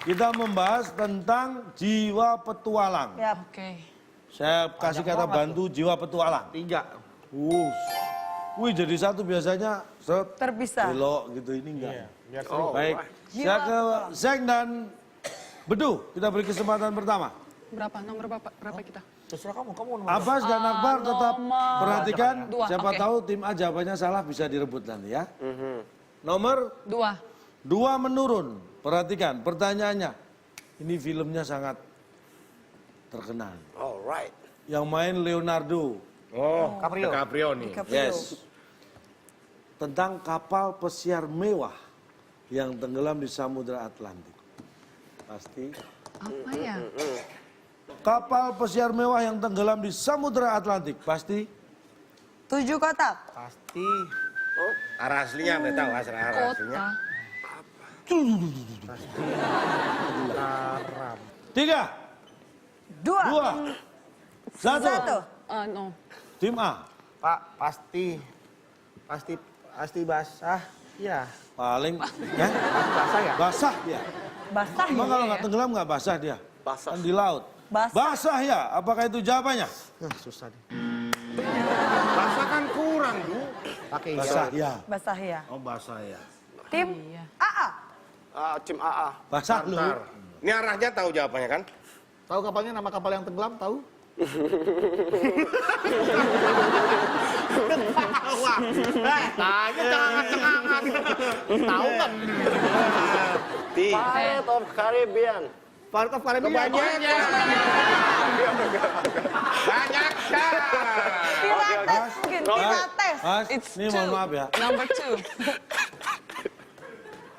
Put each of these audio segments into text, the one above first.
kita membahas tentang jiwa petualang. Yap. Oke. Saya kasih kata bantu jiwa petualang. 3. Wih jadi satu biasanya Terpisah. belok gitu, ini enggak. Biar seru. Baik, saya ke Zeng dan Bedu, kita beri kesempatan pertama. Berapa? Nomor berapa kita? Terserah kamu nomor. Abbas dan Akbar tetap perhatikan, Dua, siapa oke. tahu tim A jawabannya salah bisa direbut nanti ya. Nomor 2. 2 menurun, perhatikan pertanyaannya. Ini filmnya sangat terkenal. Alright. Yang main Leonardo. Oh, Caprio nih. Yes. Tentang kapal pesiar mewah yang tenggelam di Samudra Atlantik. Pasti. Apa ya? Kapal pesiar mewah yang tenggelam di Samudra Atlantik. Pasti. 7 kotak. Pasti. Arah aslinya nggak tahu arah aslinya. Kota. Karam. 3, 2, 1. 1. No. Tim A. Pak, pasti basah. Ya. Paling ya, Basah ya? basah dia. Basah Emang ya? kalau nggak tenggelam nggak basah dia? Basah. Kan di laut. Basah. Basah ya? Apakah itu jawabannya? Susah nih. Basah kan kurang, Bu. Pakai Basah ya. Basah ya. Oh basah ya. Tim Iya. AA. Tim AA. Basah lu. Bentar. Ini arahnya tahu jawabannya kan? Tahu kapalnya, nama kapal yang tenggelam, tahu? Wah, tanya cengangan-cengangan. Tahu kan? Pirate of Caribbean. Part of Caribbean. Kebanyakan. Banyak kan? Pilates mungkin. Pilates. Mas, It's ini mohon 2. maaf ya. Number 2.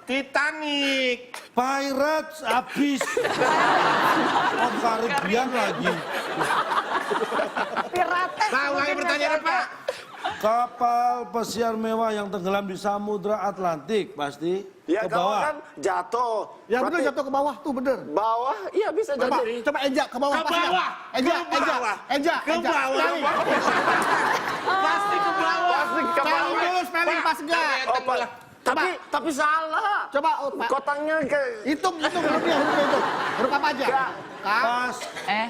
Titanic. Pirates abis. Oh Caribbean lagi. Pilates. Tahu lagi pertanyaan Pak? Kapal pesiar mewah yang tenggelam di Samudra Atlantik. Pasti. Ya Ke kalau bawah. kan jatuh. Ya bener, Berarti jatuh ke bawah tuh bener. Bawah, iya bisa Coba, jadi. coba Eja ke bawah. Ke pasti bawah. nggak? Eja, Ke Eja, bawah. Eja, Ke Eja. bawah. Spelling. Pasti ke bawah. Pasti ke Spelling bawah. dulu, spelling pas enggak? Oh, Pak. Tapi salah. Coba, Pak. Kotaknya ke Hitung hurufnya itu. Huruf apa aja? K. Pas.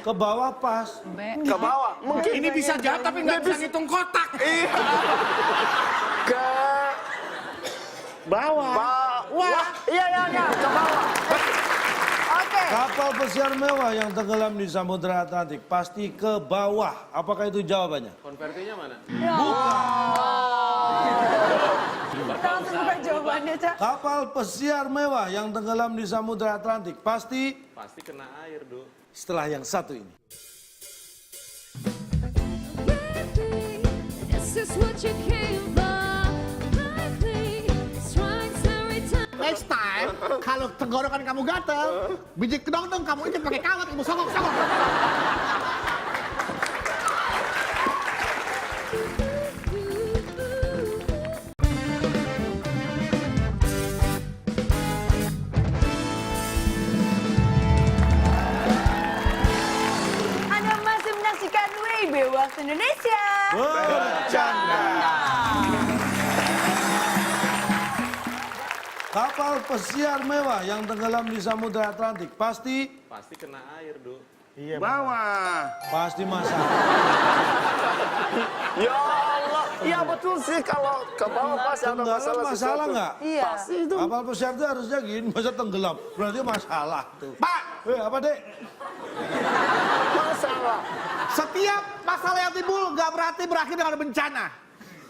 Ke bawah pas. B. ke bawah. Mungkin Ini bisa jawab tapi nggak bisa ngitung kotak. Iya. Ke Bawah. Wah, iya, ke bawah. Oke. Kapal pesiar mewah yang tenggelam di Samudra Atlantik. Pasti ke bawah. Apakah itu jawabannya? Konversinya mana? Kita langsung buka jawabannya, Cak. Kapal pesiar mewah yang tenggelam di Samudra Atlantik. Pasti Pasti kena air, Du. setelah yang satu ini. This is what you came for. I think it's right every time. Next time, kalau tenggorokan kamu gatel, biji kedong dong kamu itu pakai kawat, ibu sogok. Anda masih menyaksikan WIB Waktu Indonesia. Bercanda. Kapal pesiar mewah yang tenggelam di Samudra Atlantik. Pasti Pasti kena air, Du. Bawah. pasti masalah. Ya Allah. Iya betul sih kalau ke bawah pasti ada Tenggelam masalah masalah sesuatu. nggak? Iya. Pasti itu. Kapal pesiar itu harusnya gini, masa tenggelam. Berarti masalah tuh. Pak, Apa dek? Masalah. setiap masalah yang timbul nggak berarti berakhir dengan bencana.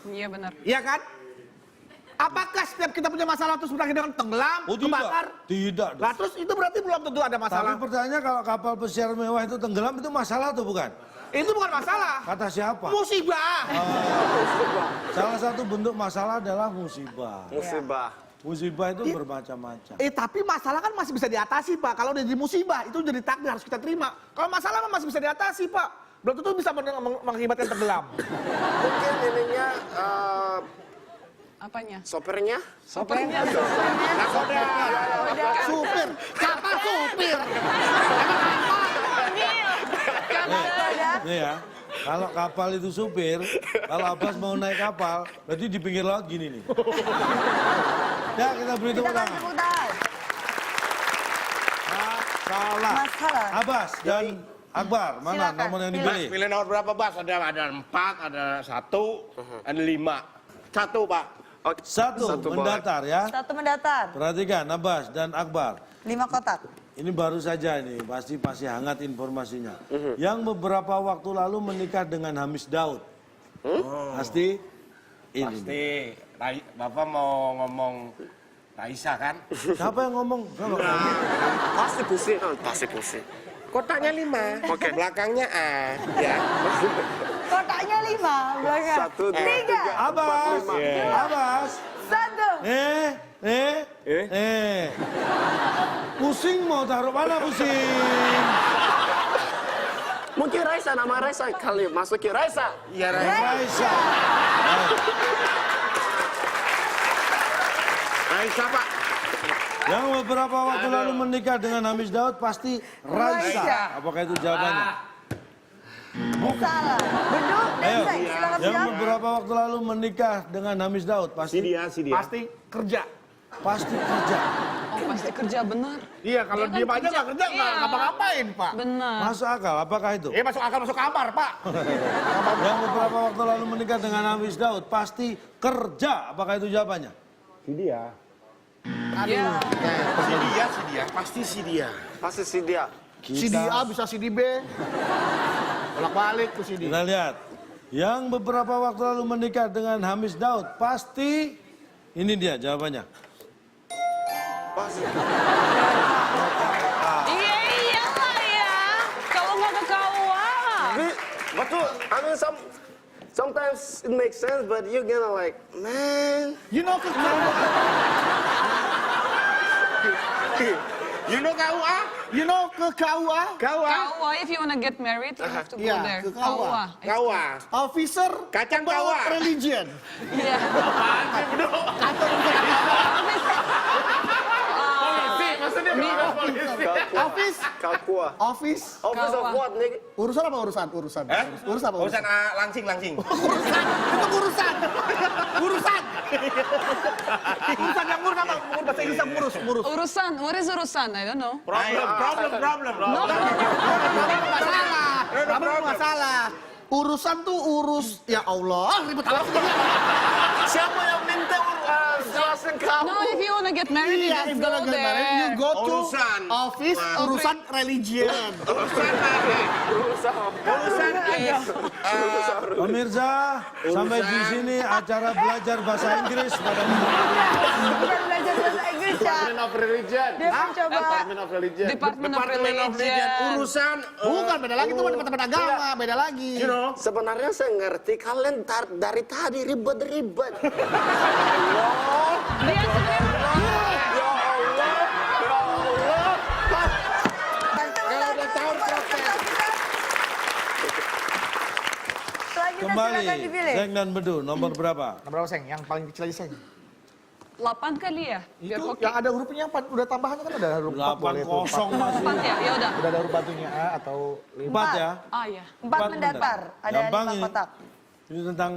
Iya benar. Iya kan? Apakah setiap kita punya masalah terus berakhir dengan tenggelam, Oh kebakar? tidak. Lah terus itu berarti belum tentu ada masalah. Tapi pertanyaannya kalau kapal pesiar mewah itu tenggelam itu masalah tuh bukan? Itu bukan masalah. Kata siapa? Musibah. Salah satu bentuk masalah adalah musibah. Musibah. Musibah itu bermacam-macam. Tapi masalah kan masih bisa diatasi, Pak. Kalau jadi musibah itu jadi takdir harus kita terima. Kalau masalah mah masih bisa diatasi, Pak. Belum tentu bisa mengakibatkan tenggelam. Mungkin ininya Apanya? sopirnya. Sopirnya. Supir, kapal supir. Nih ya, kalau kapal itu supir, kalau Abbas mau naik kapal, berarti di pinggir laut gini nih. Ya kita beri tepuk Kita kasih tangan. tepuk tangan. Salah. Abbas dan Akbar, mana Silakan, nomor yang pilih. dipilih? Pilih nomor berapa, Bas? Ada 4, ada 1, ada 5. 1, Pak. Satu Satu mendatar ya. Satu mendatar. Perhatikan Abbas dan Akbar. 5 kotak. Ini baru saja ini, pasti hangat informasinya. Yang beberapa waktu lalu menikah dengan Hamis Daud. Pasti ini. Pasti. Bapak mau ngomong Raisa kan? Siapa yang ngomong? Siapa? Pasti pusing. Pasti pusing. Kotaknya 5, belakangnya A. Ya. Kotaknya 5, belakang. 1, 2, 3, Abbas, Abbas. 1. Pusing mau taruh mana pusing? Mungkin Raisa, nama Raisa kali masukin Raisa. Iya, Raisa. Raisa. Raisa, Pak. Yang beberapa waktu lalu menikah dengan Hamis Daud pasti Raisa. Raisa. Apakah itu jawabannya? Salah. Beduk, Ayo. Densai, silakan Yang jawab. beberapa waktu lalu menikah dengan Hamis Daud pasti Si dia. Pasti kerja. pasti kerja. Oh, pasti kerja benar. Iya, kalau Dia kan diem aja kerja. nggak kerja, nggak Iya. ngapa-ngapain, Pak. Benar. Masuk akal, apakah itu? Masuk akal masuk kamar, Pak. Yang beberapa waktu lalu menikah dengan Hamis Daud pasti kerja. Apakah itu jawabannya? Si dia. Ya. Pasti si dia. Pasti si dia. CD A bisa CD B. Bolak-balik ke CD. Kita lihat. Yang beberapa waktu lalu menikah dengan Hamis Daud pasti ini dia jawabannya. Iya iyalah ya. Kalau nggak ke KUA. Betul. I mean, sometimes it makes sense, but you gonna like, man. You know KUA? You know ke KUA? KUA, if you wanna get married, you have to go Iya, there. ke KUA. KUA. Officer Kacang about KUA. religion. Iya. Office. Kakua. Office. Office of what, nigga? Urusan apa urusan? Urusan. Urusan apa? Urusan langsing. Urusan. Itu urusan. Urusan. Urusan yang ngurus apa? Ngurus bahasa Inggris yang ngurus. Urusan, what is urusan? I don't know. Problem. No, Problem masalah. Urusan tuh urus. Ya Allah, ribet amat. Siapa yang minta jelasin kamu? no, if you wanna get married, you Iya, just if go gonna get married, you there. go to Urusan. office, urusan religion. Pemirsa, sampai di sini acara belajar bahasa Inggris pada Bukan belajar bahasa Inggris ya. of Religion. Dia mencoba. of Religion. Department of Religion. Urusan. Bukan, beda lagi itu departemen agama, beda lagi. Sebenarnya saya ngerti kalian dari tadi ribet-ribet. Dia Selanjutnya kembali. silakan dipilih. Zeng dan Bedu, nomor berapa? Nomor berapa, Seng? Yang paling kecil aja, Seng. 8 kali ya? Biar Itu hoki. yang ada hurufnya apa? Udah tambahannya kan ada huruf 4 boleh tuh. 8-0 masih. 4 ya? Ya udah. Udah ada huruf batunya A atau 4 ya. Ah ya. 4 mendatar. Ada Gampang 5 ini. kotak. Ini tentang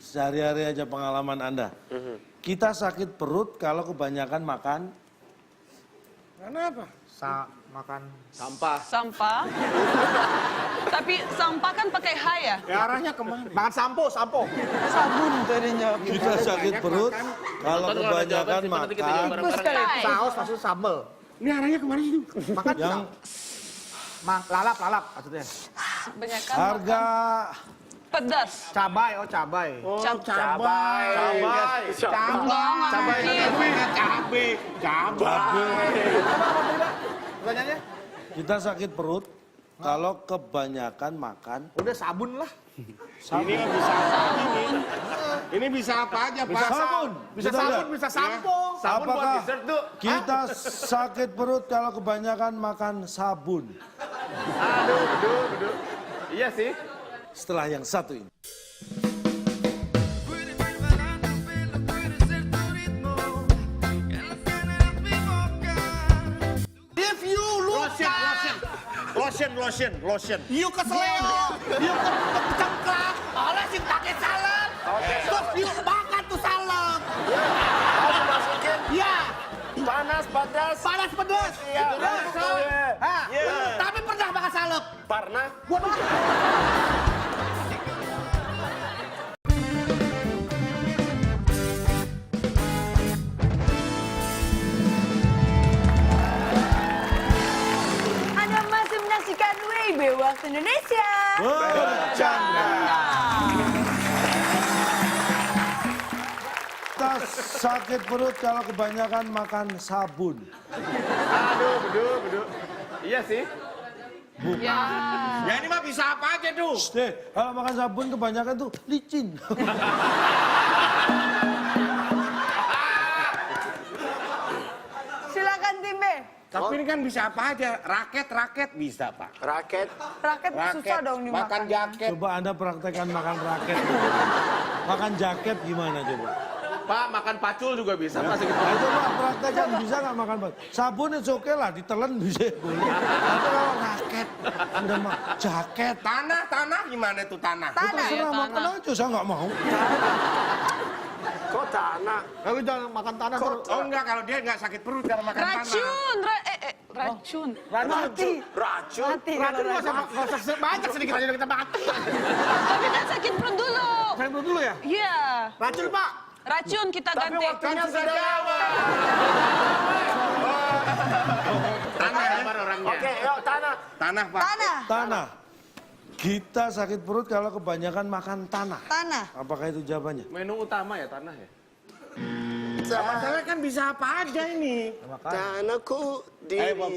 sehari-hari aja pengalaman Anda. Kita sakit perut kalau kebanyakan makan. Kenapa? makan Sampah. Tapi sampah kan pakai H ya? Arahnya kemana? makan sampo. Sabun tadinya. Kita sakit perut kalau kebanyakan makan. Pestai. Saus maksudnya sambel. Ini arahnya kemana sih? Makan Yang lalap maksudnya. Kebanyakan harga pedas. Cabai. Cabai. Cabai. Pertanyaannya? kita sakit perut kalau kebanyakan makan. Udah sabun lah. Ini bisa apa aja, Pak? Sabun. Bisa Kita sabun, lihat. bisa sampo. Sabun buat Apakah dessert tuh. kita sakit perut kalau kebanyakan makan sabun? Aduh. Iya sih. Setelah yang satu ini. If you luka, Lotion. you keseleo, you kecengklak, oleh sing pakai salep. Terus you makan tuh salep. Harus masukin Ya, panas, pedas. panas pedas. Iya. Hah? Iya. Tapi Pernah. Anda masih menyaksikan WIB Waktu Indonesia. Bercanda. Kita sakit perut kalau kebanyakan makan sabun. Aduh, bedu. Iya sih. Ya. Ya ini mah bisa apa aja tuh. Kalau makan sabun kebanyakan tuh licin. Silakan tim B. Tapi ini kan bisa apa aja. Raket bisa Pak. Raket. Raket susah dong makan dimakan. jaket. Coba Anda praktekkan makan raket. Makan jaket gimana coba? Pak, makan pacul juga bisa. Pak, sakit Nah, perut. coba praktekkan bisa nggak makan sabun? Sabun itu oke lah, ditelen bisa boleh. Tapi kalau raket, Anda mah jaket. Tanah gimana tuh tanah? Tanah. Terserah tanah. makan aja, saya nggak mau. Kok tanah? Tapi jangan makan tanah terus. Oh enggak, kalau dia enggak sakit perut kalau makan tanah. Racun. Racun. Mati. Racun. Mati. Racun nggak usah banyak, sedikit aja udah kita makan. Tapi kan sakit perut dulu. Saya dulu dulu ya. Iya. Racun Pak. Racun kita Tapi ganti. waktunya sudah lewat. Tanah lebar orangnya. Oke, yuk tanah. Tanah Pak. Tanah. Tanah. Kita sakit perut kalau kebanyakan makan tanah. Tanah. Apakah itu jawabannya? Menu utama ya tanah ya. Masalahnya kan bisa apa aja ini. Tanahku dirimu.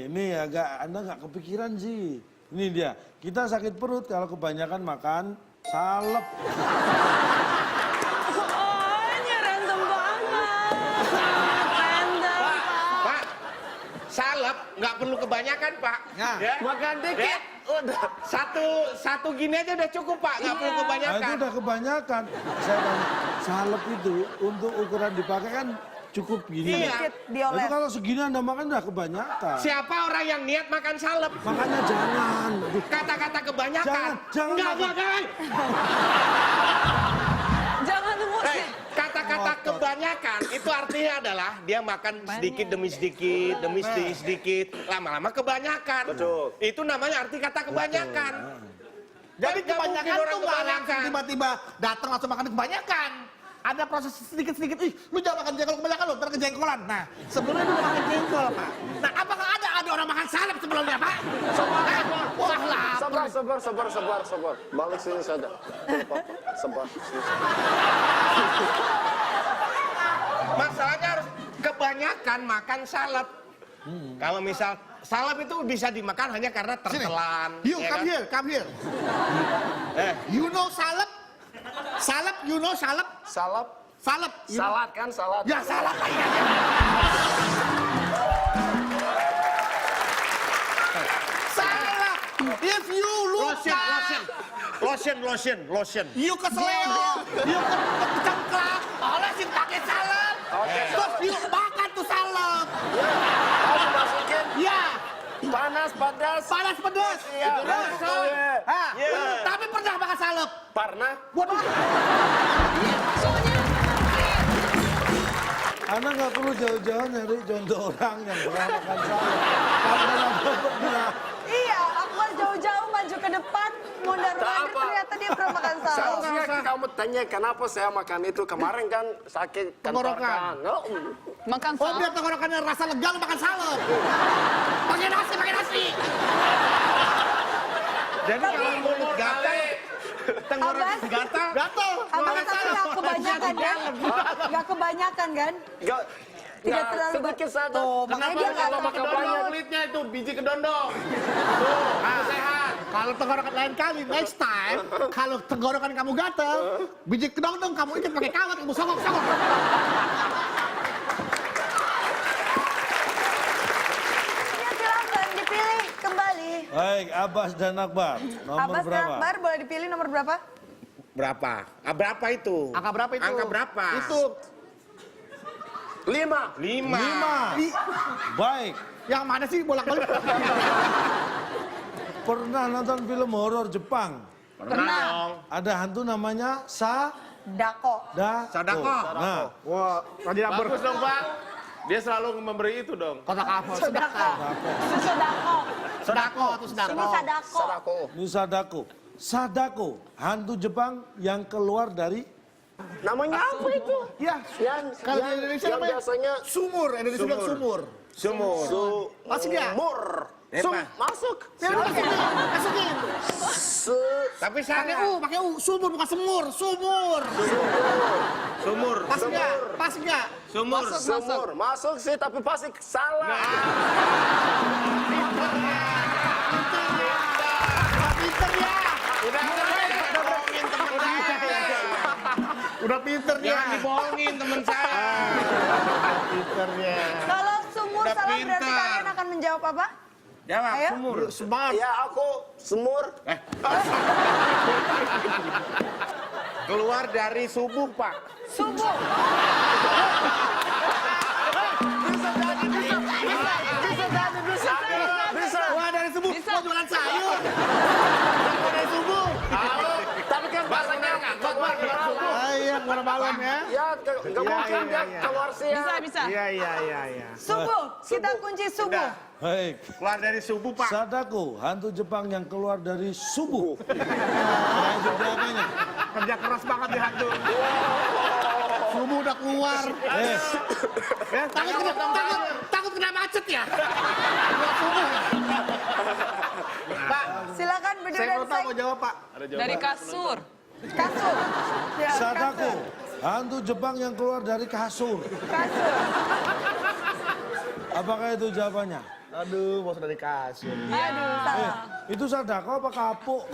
Nih agak Anda nggak kepikiran sih. Ini dia. Kita sakit perut kalau kebanyakan makan salep. Oh, ini random banget. Random, Pak. Pak, salep nggak perlu kebanyakan Pak. Ya. Makan dikit. Udah. Satu gini aja udah cukup Pak, nggak perlu Nah, itu kebanyakan. udah kebanyakan. Saya tanya, salep itu untuk ukuran dipakai kan cukup gini. Iya. Sedikit Itu dioles. kalau segini Anda makan udah kebanyakan. Siapa orang yang niat makan salep? Makanya jangan. Kata-kata kebanyakan. Jangan Enggak, makan. jangan. Jangan emosi. Kata-kata kebanyakan itu artinya adalah dia makan sedikit demi sedikit, lama-lama kebanyakan. Betul. Itu namanya arti kata kebanyakan. Jadi Nggak kebanyakan mungkin orang tuh nggak langsung kebanyakan. tiba-tiba datang langsung makan kebanyakan. Ada proses sedikit-sedikit, lu jangan makan jengkol kebanyakan lu, ntar kejengkolan. Nah, sebelumnya lu makan jengkol, Pak. Nah, apakah ada orang makan salep sebelumnya, Pak? Wah, lapar. Sabar. Balik sini saja. Sabar. Sini saja. Masalahnya harus kebanyakan makan salep. Kalau misal salep itu bisa dimakan hanya karena tertelan. You ya come kan? here, come here. You know salep? Salep, you know salep? Salap. Salep. you know? Salad kan salad. Ya, salep. Salep. If you luka, Lotion. you keseleo, you kecengklak, olesin pakai salep. Terus you makan tuh salep. Harus masukin Ya, panas, pedas. panas pedas. Iya. Terus, Iya. tapi pernah makan salep. Pernah. Waduh. Soalnya Anda nggak perlu jauh-jauh nyari contoh orang yang pernah makan salep. Karena Anda pernah. Iya, aku kan jauh-jauh maju ke depan, mondar-mandir apa. ternyata dia pernah makan salep. Seharusnya kamu tanya kenapa saya makan itu. Kemarin kan sakit Tenggorokan. No. makan Oh, salep. biar tenggorokannya rasa lega lu makan salep. Pakai nasi. Jadi kalau mulut gatal, tenggorokan Abas? gatal. Gatel. Abang Makan tapi salep. nggak kebanyakan kan? Nggak kebanyakan kan? Gak. Tidak Ya, terlalu sedikit saja. Tuh, makanya dia nggak Kalau sakit makan perut. banyak kulitnya itu biji kedondong. Tuh, sehat. Kalau tenggorokan lain kali, next time, kalau tenggorokan kamu gatel, biji kedong-dong kamu ikat pakai kawat, kamu songok. Ya silakan dipilih kembali. Baik, Abbas dan Akbar. Nomor Abbas dan berapa? Akbar boleh dipilih nomor berapa? Berapa? Berapa itu? Angka berapa itu? Angka berapa? Itu 5. 5. Baik. yang mana sih bolak-balik? Pernah nonton film horor Jepang? Pernah dong. Ada hantu namanya Dako. Sadako. Nah, Wah, tadi lapar. Bagus dong, Pak. Dia selalu memberi itu dong. Kotak apa? Sodako. Sodako. Sadako atau Sadako. Ini Sadako. Sadako. Ini Sadako. Sadako, hantu Jepang yang keluar dari Namanya apa itu? Ya, kalau di Indonesia yang namanya biasanya sumur. Indonesia bilang sumur. Sumur. Masuk ya? sumur. Masuk. Masukin. Tapi Pakai sana pakai U. Sumur bukan semur. Sumur. sumur. Pas nggak? Pas nggak? Sumur. Sumur. Masuk sih tapi pasti salah. Pinter ya. Udah bohongin temen saya. Udah pinter ya. Jangan dibohongin temen saya. Pinternya. Kalau sumur Udah salah berarti pintar. kalian akan menjawab apa? Jawab, Ayo. sumur. Smart. Ya aku sumur. Keluar dari subuh, Pak. Subuh. Bisa. Wah dari subuh. Bisa. Mau jualan sayur. Mau dari subuh. Tapi kan Bahasanya ngangkut, Pak. Iya, keluar malam ya. ya nggak mungkin iya, dia iya. keluar siang. Bisa. Iya. Subuh. Kita kunci subuh. Baik. Keluar dari subuh, Pak. Sadako, hantu Jepang yang keluar dari subuh. Nah, itu jawabannya. Kerja keras banget di hantu. Subuh udah keluar. Ya, takut kena macet ya. Keluar subuh. Pak, Silakan Bedu saya dan mau tahu Seng. mau jawab Pak. Dari kasur. Kasur. Ya, Sadako, kasur. hantu Jepang yang keluar dari kasur. Kasur. Apakah itu jawabannya? Aduh, bos dari kasur. Aduh, salah. Itu Sadako apa kapuk?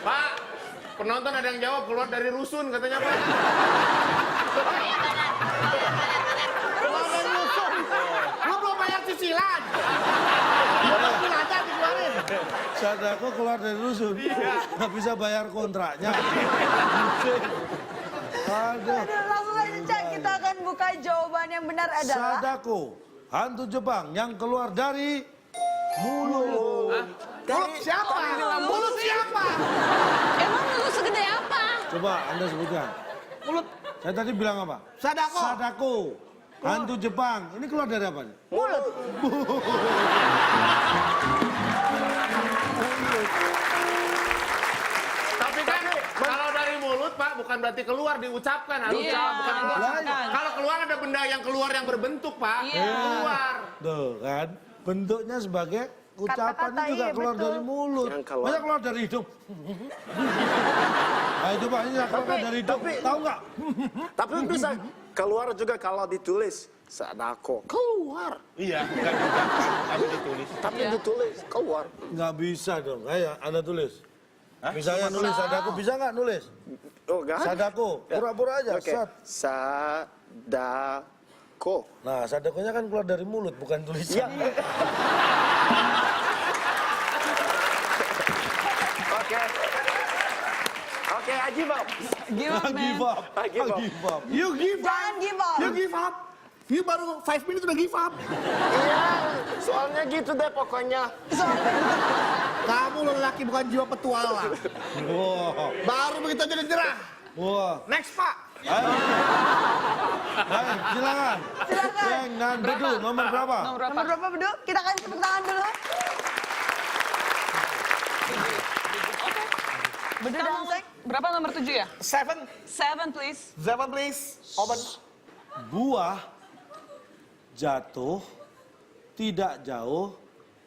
Pak, penonton ada yang jawab keluar dari rusun katanya Pak. Keluar dari rusun. Lu belum bayar cicilan. Lu aja dikeluarin. Sadako keluar dari rusun. Nggak bisa bayar kontraknya. Aduh. Aduh, langsung aja Cak, kita akan buka jawaban yang benar adalah Sadako, hantu Jepang yang keluar dari mulut. Mulut siapa? Mulut siapa? Emang lu segede apa? Coba Anda sebutkan. Mulut Saya tadi bilang apa? Sadako. Sadako, hantu Jepang. Ini keluar dari apa nih? mulut. Tapi kan kalau dari mulut Pak bukan berarti keluar diucapkan harus Iya, bukan keluar. diucapkan. Kalau keluar ada benda yang keluar yang berbentuk Pak. Iya. Keluar. Tuh kan, bentuknya sebagai ucapannya Kata-kata, juga iya, keluar betul. dari mulut. Yang keluar. Masa keluar dari hidung? Nah itu Pak, ini yang keluar dari hidung. Tahu nggak? Tapi bisa keluar juga kalau ditulis Sadako. Keluar. Iya, enggak juga. Tapi ditulis. Tapi ditulis keluar. Nggak bisa dong. Ayo, Anda tulis. Misalnya nulis Sadako, bisa nggak nulis? Oh, enggak? Sadako, pura-pura aja. Oke. Sat. Sadako. Nah, Sadakonya kan keluar dari mulut, bukan tulisan. Oke. Oke, I give up. Give up, man. Give up. I give up. Give up. You give up. Jangan give up. You give up. You baru 5 menit udah give up. Iya, soalnya gitu deh pokoknya. Kamu lelaki bukan jiwa petualang. Wah, Baru begitu aja udah nyerah. wah. Next Pak. Ayo. Baik, silakan. Silakan. Seng dan Bedu, nomor berapa? Nomor berapa? Nomor berapa Bedu? Kita kasih tepuk tangan dulu. Bedu Kita dan mau- Seng. Berapa nomor 7 ya? 7, 7 please. please. Open. Buah jatuh tidak jauh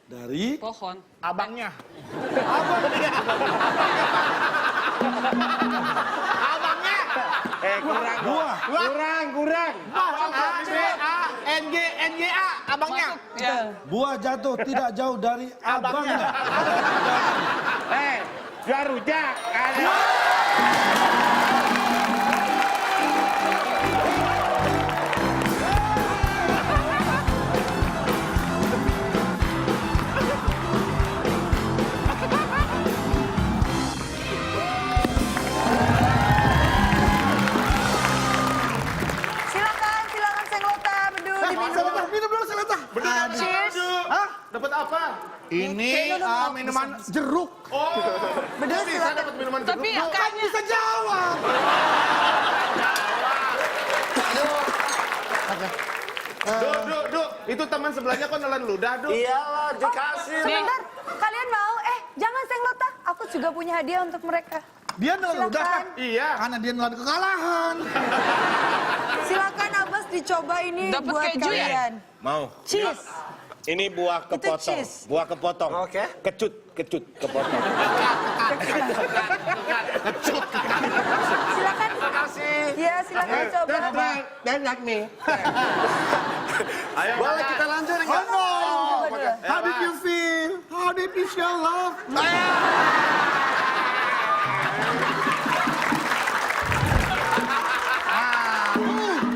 dari Pohon. Abangnya. Kurang. buah. Kurang. NGA, abangnya. Ya. Buah jatuh tidak jauh dari abangnya. Jual rujak. Ada. Silakan Senglota, Bedu diminum. Selata, minum dulu Selata. Cheers. Hah? Dapat apa? Ini minuman jeruk. Bedu Bisa silakan. dapat minuman jeruk. Tapi Kan kayaknya bisa jawab. Duk. Itu teman sebelahnya kok nelen ludah, Duk? Iyalah, dikasih. Sebentar, kalian mau? Jangan senglot ah. Aku juga punya hadiah untuk mereka. Dia nelan udah kan? Iya. Karena dia nelan kekalahan. Silakan Abbas dicoba ini Dapat buat keju ya? kalian. Mau. Cheese. Ini buah Itu kepotong. cheese. Buah kepotong. Oke. Kecut kepotong. Silakan. Makasih. Ya, silakan coba. Dan like me. Ayo, Boleh kita lanjut Oh enggak? no! Coba dulu. How did you feel? How did you feel love?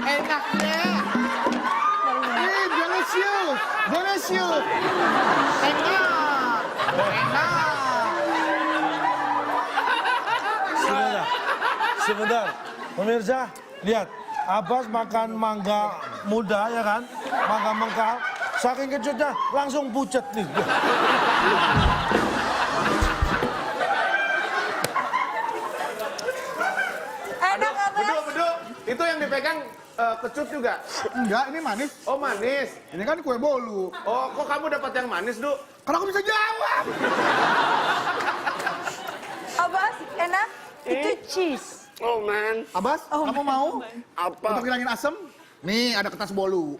Enaknya. Delicious. Delicious. Enak. Enak. Sebentar. Pemirsa, lihat. Abbas makan mangga muda ya kan? Mangga mengkal. Saking kecutnya langsung pucet nih. Enak Abbas. Beduk. Itu yang dipegang kecut juga? Enggak, ini manis. Oh, manis. Ini kan kue bolu. Oh, kok kamu dapat yang manis, Duk? Karena aku bisa jawab. Abbas, enak? Itu cheese. Oh man. Abbas, kamu mau? Apa? Untuk ngilangin asem? Nih, ada kertas bolu.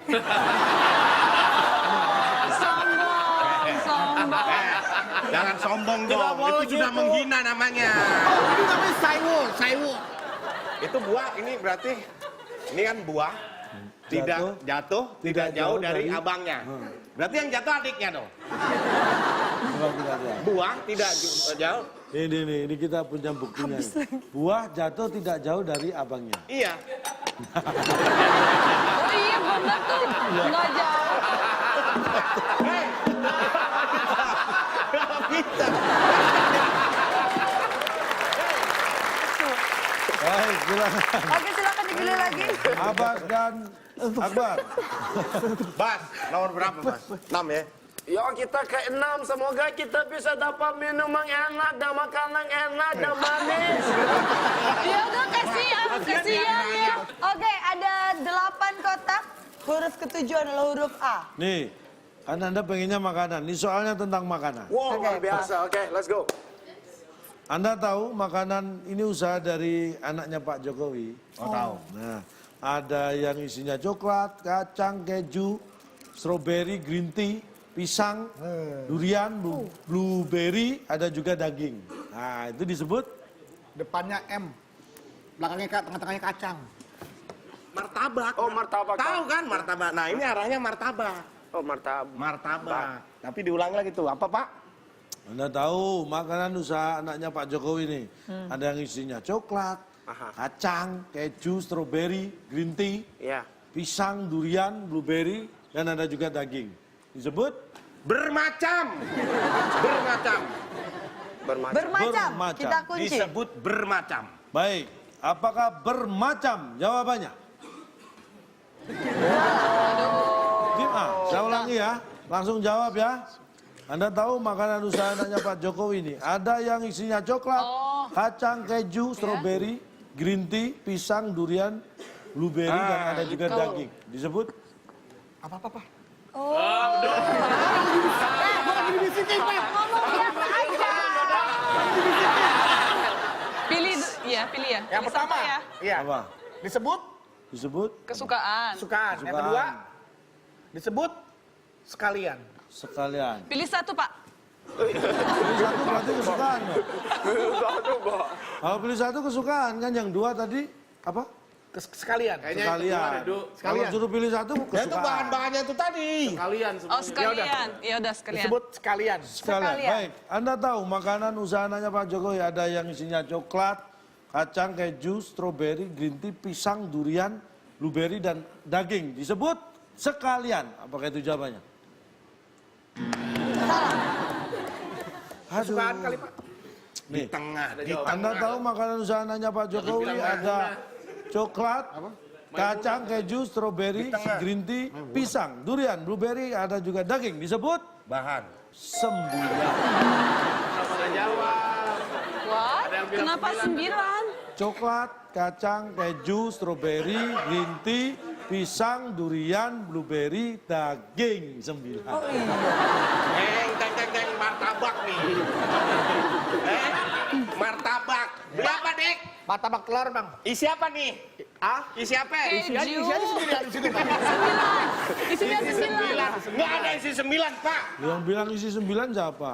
Jangan sombong dong. Tidak boleh Itu sudah gitu. menghina namanya. Oh, ini namanya saiwo. Itu buah, ini berarti ini kan buah tidak jatuh, tidak jauh dari abangnya. Berarti yang jatuh adiknya dong. Buah tidak jauh. Ini kita punya buktinya. Buah jatuh tidak jauh dari abangnya. Iya. Oh iya benar tuh. Nggak jauh. Bisa. Baik, silakan. Oke, silakan dipilih lagi. Abbas dan Akbar. Bas, nomor berapa, Bas? 6 ya? Ya kita ke-6, semoga kita bisa dapat minuman enak dan makanan enak dan manis. Ya udah, kasihan ya. Oke, ada 8 kotak. Huruf ketujuh adalah huruf A. Nih, kan Anda pengennya makanan. Ini soalnya tentang makanan. Wow, luar biasa. Oke, let's go. Anda tahu makanan ini usaha dari anaknya Pak Jokowi? Oh, tahu. Nah, ada yang isinya coklat, kacang, keju, strawberry, green tea, pisang, durian, blueberry, ada juga daging. Nah, itu disebut Depannya M. Belakangnya tengah-tengahnya kacang. Martabak. Oh, martabak. Tahu kan martabak? Nah, ini arahnya martabak. Oh, martabak. Martabak. Tapi diulang lagi tuh. Apa, Pak? Anda tahu makanan usaha anaknya Pak Jokowi nih. Ada yang isinya coklat, kacang, keju, strawberry, green tea, Ya. pisang, durian, blueberry, dan ada juga daging. Disebut Bermacam. Bermacam. Bermacam. Bermacam. Bermacam. Kita kunci. Disebut bermacam. baik. Apakah bermacam jawabannya? Saya ulangi ya. Langsung jawab ya. Anda tahu makanan usaha anaknya Pak Jokowi ini. Ada yang isinya coklat, kacang, keju, strawberry, green tea, pisang, durian, blueberry, dan ada juga daging. Disebut? Apa-apa. Ngomong biasa aja. Pilih ya. Yang Pilih pertama. satu ya. Iya. Apa? Disebut Disebut? Kesukaan. sukaan. Yang Sukaan. kedua disebut sekalian. Sekalian. Pilih satu Pak. Pilih satu berarti kesukaan. Dong. Satu, Pak. Kalau pilih satu kesukaan kan yang dua tadi apa? Sekalian. Sekalian. Kalau Sekalian. suruh pilih satu Ya itu kesukaan. bahan-bahannya itu tadi. Kalian semua. Oh sekalian. Ya udah sekalian. Disebut sekalian. Sekalian. Baik, Anda tahu makanan usaha anaknya Pak Jokowi ada yang isinya coklat, kacang, keju, strawberry, green tea, pisang, durian, blueberry, dan daging. Disebut sekalian. Apakah itu jawabannya? Aduh. Kesukaan kali, Pak. Nih, Tengah. Anda tahu makanan usaha anaknya Pak Jokowi ada coklat, kacang, keju, strawberry, green tea, pisang, durian, blueberry, ada juga daging. Disebut Bahan. sembuyan. Wah, kenapa 9? Coklat, kacang, keju, strawberry, green tea, pisang, durian, blueberry, daging 9. Oh iya. Teng, martabak nih. Martabak. Berapa, Dek? Martabak telur, Bang. Isi apa nih? Isi apa? Isi aja sendiri di situ, Pak. Isinya 9. Nggak ada isi 9, Pak. Yang bilang isi 9 siapa?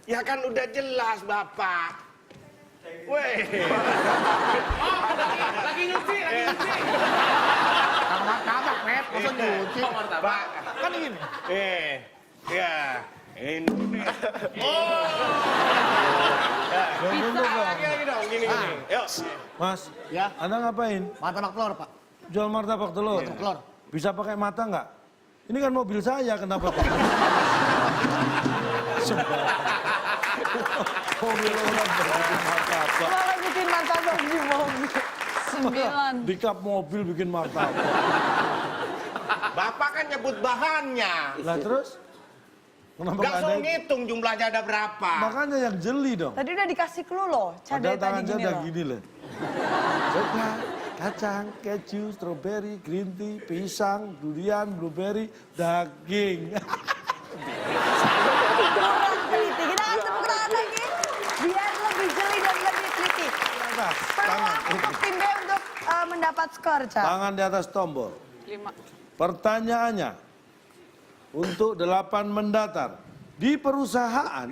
Ya kan udah jelas, Bapak. Weh. Lagi nyuci. Kang martabak, Pep. Masa nyuci? Pak. Kan ini. Ya. Ini. Lagi dong, gini. Yuk. Mas, Ya. Anda ngapain? Martabak telur, Pak. Jual martabak telur? Telur. Bisa pakai mata nggak? Ini kan mobil saya, kenapa pakai? Mobil orang bikin martabak. Malah bikin martabak di mobil. 9. Di kap mobil bikin martabak. Bapak kan nyebut bahannya. Lah terus? Kenapa Gak nggak suruh ada? ngitung jumlahnya ada berapa. Makanya yang jeli dong. Tadi udah dikasih clue loh. Padahal Cadel tadi tangan saya gini udah loh. gini loh. Coklat, kacang, keju, strawberry, green tea, pisang, durian, blueberry, daging. Kurang teliti. Kita kasih tepuk tangan lagi. Biar lebih jeli dan lebih teliti. Atas, Peluang untuk tim B untuk mendapat skor, Ca. tangan di atas tombol. 5. Pertanyaannya, untuk 8 mendatar. Di perusahaan,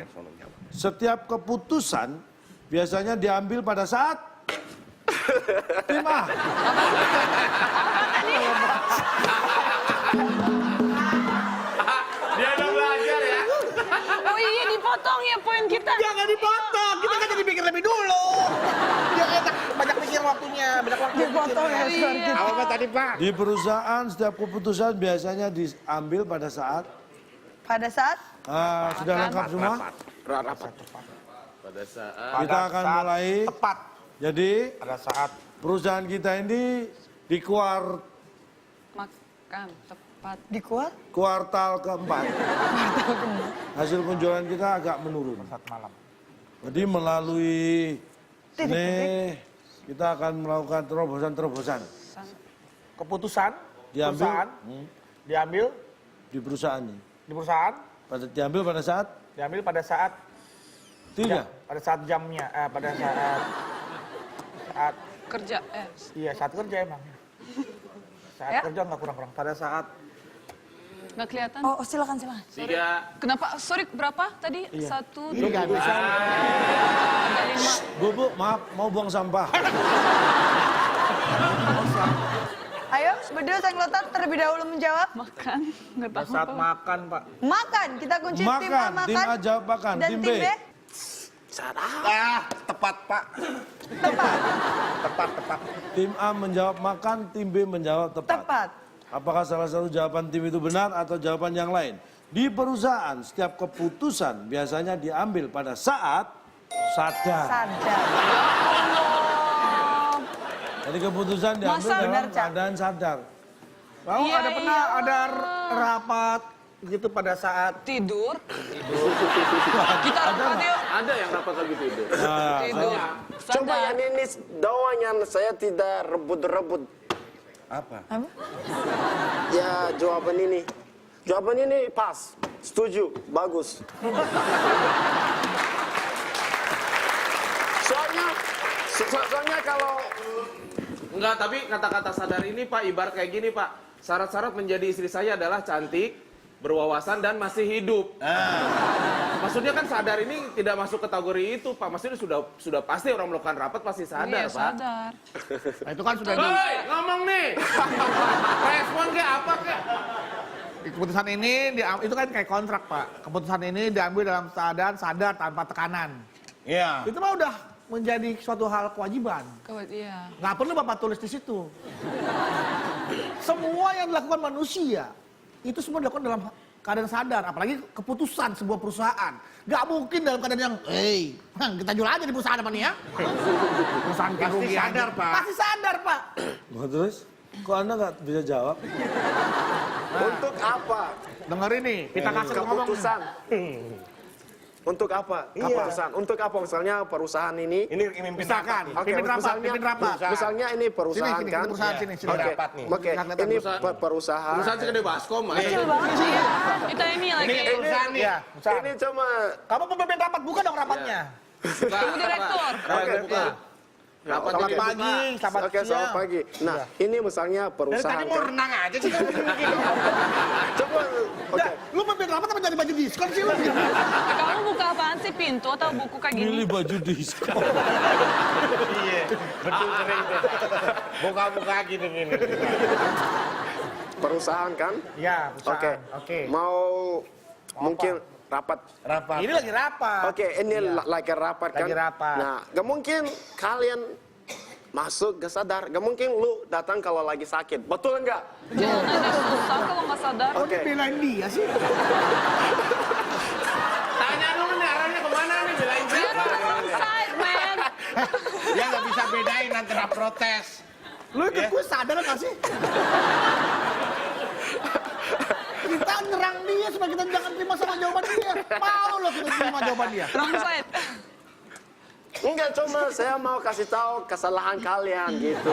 setiap keputusan biasanya diambil pada saat tim A. Dia udah belajar ya. Oh iya, dipotong ya poin kita. Jangan dipotong. Kita kan jadi pikir lebih dulu. Dia enak. Banyak mikir waktunya. Banyak waktu. Dipotong ya skor kita. Apa tadi, Pak? Di perusahaan, setiap keputusan biasanya diambil pada saat Pada saat sudah lengkap semua. Pada saat Kita akan mulai. Tepat. Jadi Pada saat perusahaan kita ini di Makan tepat. di kuat. kuartal keempat. Hasil penjualan kita agak menurun. saat malam. Jadi melalui ini kita akan melakukan terobosan-terobosan Keputusan Diambil. perusahaan diambil di perusahaan ini. di perusahaan Diambil pada saat diambil pada saat pada saat jamnya pada saat Kerja. iya saat kerja emang saat Ya. kerja nggak kurang-kurang pada saat Nggak kelihatan. Oh, silakan. 3. Kenapa? Sorry, berapa tadi? 1, 2, nggak bisa 5. Bu, maaf mau buang sampah. Ayo, Bedul Senglotan terlebih dahulu menjawab. Makan. Nggak tahu saat apa. makan pak Makan. Kita kunci tim A Makan, makan. tim A jawab makan, Dan tim tim B. B Tepat, Pak. tepat. Tepat. Tim A menjawab makan, tim B menjawab tepat. Tepat. Apakah salah satu jawaban tim itu benar atau jawaban yang lain? Di perusahaan, setiap keputusan biasanya diambil pada saat sadar. Sadar. Jadi keputusan diambil Masa dalam benar, Cak? keadaan sadar. mau Iya, ada pernah iya. ada rapat gitu pada saat Tidur. Kita rapat yuk. Ada yang rapat lagi tidur. Nah, Tidur. Coba Sadar. yang ini doang yang saya tidak rebut-rebut. Apa? Ya jawaban ini. Jawaban ini pas. Setuju. Bagus. Soalnya kalau Enggak, tapi kata-kata sadar ini Pak ibarat kayak gini Pak. Syarat-syarat menjadi istri saya adalah cantik, berwawasan dan masih hidup. Maksudnya kan sadar ini tidak masuk kategori itu Pak. Maksudnya sudah pasti orang melakukan rapat pasti sadar Iya, Pak. sadar. nah, itu kan sudah Hei, ngomong nih. Respon kayak apa kayak? keputusan ini itu kan kayak kontrak pak. Keputusan ini diambil dalam keadaan sadar tanpa tekanan. Iya. Itu mah udah menjadi suatu hal kewajiban. Iya. Nggak perlu Bapak tulis di situ. Semua yang dilakukan manusia, itu semua dilakukan dalam keadaan sadar. Apalagi keputusan sebuah perusahaan. Nggak mungkin dalam keadaan yang, kita jual aja di perusahaan apa nih ya. Perusahaan Pasti kerugian. sadar, Pak. Pasti sadar, Pak. Nah, terus kok Anda nggak bisa jawab? untuk apa? Dengerin nih, kita kasih ngomong. Keputusan. Untuk apa? Iya. Perusahaan. Untuk apa misalnya perusahaan ini? Ini mimpin Misalkan, rapat nih. Oke, pimpin rapat, misalnya, pimpin rapat. misalnya ini perusahaan Sini, kan? perusahaan, sini. Oke. rapat nih. Oke, ini perusahaan. Perusahaan segede baskom. Kecil banget sih. Kita ini lagi. Ini perusahaan nih. Iya, perusahaan. Ini cuma Kamu pemimpin rapat, buka dong rapatnya. Kamu direktur. Oke, buka. Rapat Selamat juga pagi, selamat Oke, selamat siang. pagi. Nah, ini misalnya Dari perusahaan tadi mau kan? renang aja sih kamu begini. Coba, oke. Dah, lu pemimpin rapat apa jadi baju diskon sih lu? Kamu buka apaan sih? Pintu atau buku kayak gini? Milih baju diskon. Iya, betul sering tuh. Buka-buka gini-gini. Perusahaan kan? Ya, Oke. Oke. Mau mungkin rapat. Rapat. Ini lagi rapat. Oke, ini lagi rapat kan? Lagi rapat. Nah, gak mungkin kalian masuk gak sadar. Gak mungkin lu datang kalau lagi sakit. Betul enggak? Jangan ada susah kalau nggak sadar. Oke. Belain dia sih. Tanya dulu nih arahnya kemana nih belain You're on the siapa? wrong side, man. Dia nggak bisa bedain antara protes. Lu ikut gue sadar gak sih? Kita nyerang dia supaya kita jangan terima sama jawaban dia. Mau lo kita terima jawaban dia. Wrong side. Enggak, cuma saya mau kasih tahu kesalahan kalian gitu.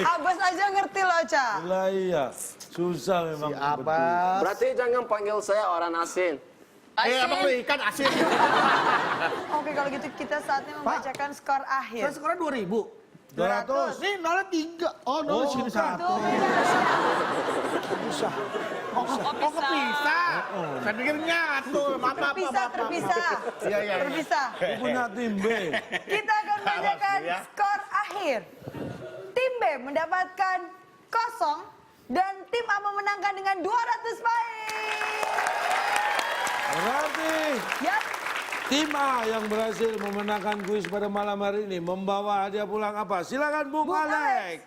Abbas aja ngerti loh, Ca. Lah iya, susah memang. Apa? Berarti jangan panggil saya orang asing. Apa lu ikan asin? Oke, kalau gitu kita saatnya membacakan skor akhir. Saya sekarang 2000. 200. Nih, 03. Oh, 0 sini satu. Oh, Oh, pisah. kepisah. Saya pikir nyatu. Maaf. Terpisah. Iya. Terpisah. Aku punya tim B. Kita akan membacakan skor akhir. Tim B mendapatkan 0 dan tim A memenangkan dengan 200 poin. Berarti Yap. tim A yang berhasil memenangkan kuis pada malam hari ini membawa hadiah pulang apa? Silakan Bung Bung Alex.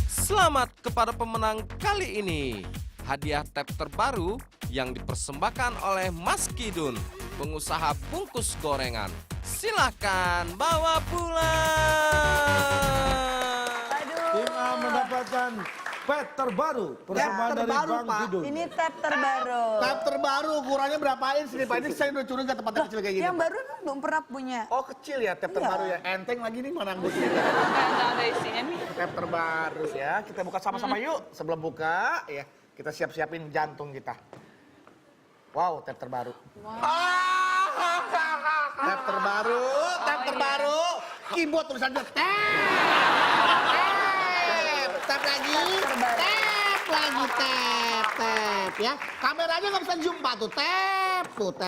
Selamat kepada pemenang kali ini. Hadiah tab terbaru yang dipersembahkan oleh Mas Kidun, pengusaha bungkus gorengan. Silahkan bawa pulang. Aduh. Tim A mendapatkan pet terbaru persembahan dari terbaru, Bang Pak. Kidun. Ini tab terbaru. Tab terbaru ukurannya berapa inch nih Pak? Ini saya udah curiga tempatnya kecil kayak gini. Yang baru kan belum pernah punya. Oh kecil ya, tab terbaru ya. Enteng lagi nih mana anggotnya. Kayak nggak ada isinya nih. Tab terbaru ya. Kita buka sama-sama yuk. Sebelum buka ya, kita siap-siapin jantung kita. Wow, tab terbaru. Tab terbaru, tab terbaru. Keyboard tulisannya tab. Tab lagi, tab lagi, tab ya. Kameranya nggak bisa zoom Pak tuh, tab. Terbaru,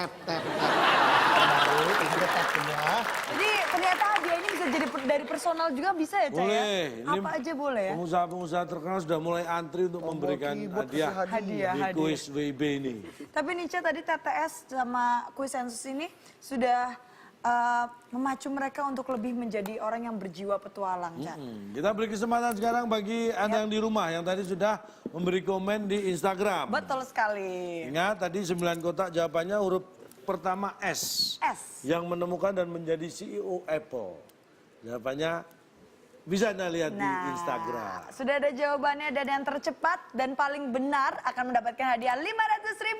ini tab semua. Jadi ternyata hadiah ini bisa jadi dari personal juga bisa ya, Ca? Boleh. Ya? Apa aja boleh ya? Pengusaha-pengusaha terkenal sudah mulai antri untuk memberikan keyboard hadiah kasih hadiah. di kuis WIB ini. Tapi nih, Ca, tadi TTS sama kuis sensus ini sudah memacu mereka untuk lebih menjadi orang yang berjiwa petualang, Ca. Kita beri kesempatan sekarang bagi Anda yang di rumah yang tadi sudah memberi komen di Instagram. Betul sekali. Ingat tadi 9 kotak jawabannya huruf pertama S. S. Yang menemukan dan menjadi CEO Apple. Jawabannya bisa Anda lihat di Instagram. Sudah ada jawabannya dan yang tercepat dan paling benar akan mendapatkan hadiah Rp500.000.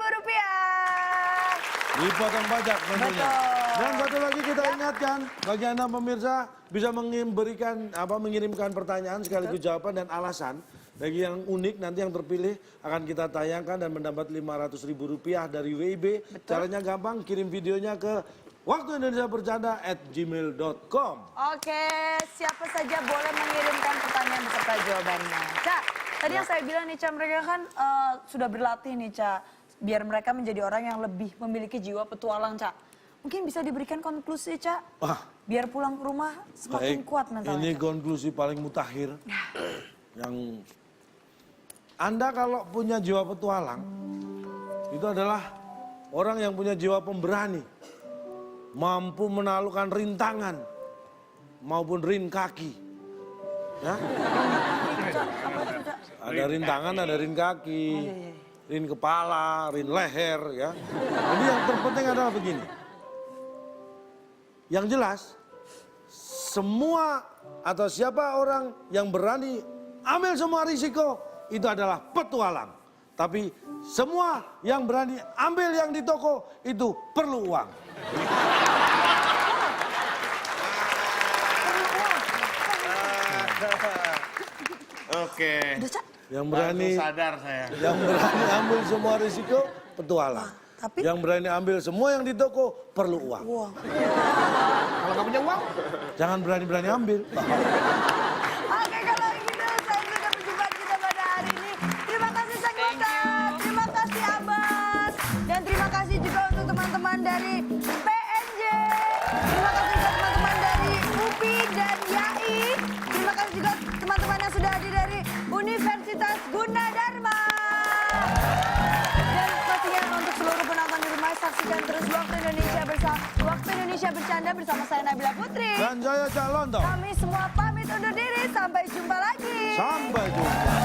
Dipotong pajak tentunya. Betul. Dan satu lagi kita ingatkan bagi Anda pemirsa bisa mengirimkan pertanyaan sekaligus jawaban dan alasan. Bagi yang unik nanti yang terpilih akan kita tayangkan dan mendapat Rp500.000 dari WIB. Caranya gampang, kirim videonya ke waktuindonesiabercanda@gmail.com. Oke, siapa saja boleh mengirimkan pertanyaan beserta jawabannya. Ca, tadi yang saya bilang nih, Ca, mereka kan sudah berlatih nih, Ca, biar mereka menjadi orang yang lebih memiliki jiwa petualang, Ca. Mungkin bisa diberikan konklusi, Ca, biar pulang ke rumah semakin kuat mentalnya. Ini Ca. konklusi paling mutakhir. Yang Anda kalau punya jiwa petualang, itu adalah orang yang punya jiwa pemberani. Mampu menaklukkan rintangan maupun rin kaki. Ya? Ada rintangan, ada rin kaki, rin kepala, rin leher, ya. Jadi yang terpenting adalah begini. Yang jelas, semua atau siapa orang yang berani ambil semua risiko, itu adalah petualang. Tapi semua yang berani ambil yang di toko itu perlu uang. Oke. Udah, Cak. Yang berani Baru sadar saya. Yang berani ambil semua risiko, petualang. Tapi Yang berani ambil semua yang di toko, perlu uang. uang. Kalau nggak punya uang, Jangan berani-berani ambil. Oke, kalau gitu saya sudah berjumpa kita pada hari ini. Terima kasih Sang Nota, terima kasih Abbas, dan terima kasih juga untuk teman-teman dari PNJ. Terima kasih juga teman-teman dari UPI dan YAI. Terima kasih juga teman-teman yang sudah hadir dari Universitas Gunadarma. Dan pastinya untuk seluruh penonton di rumah, saksikan terus Waktu Indonesia Bercanda bersama saya Nabila Putri. Dan saya Cak Lontong. Kami semua pamit undur diri, sampai jumpa lagi. Sampai jumpa.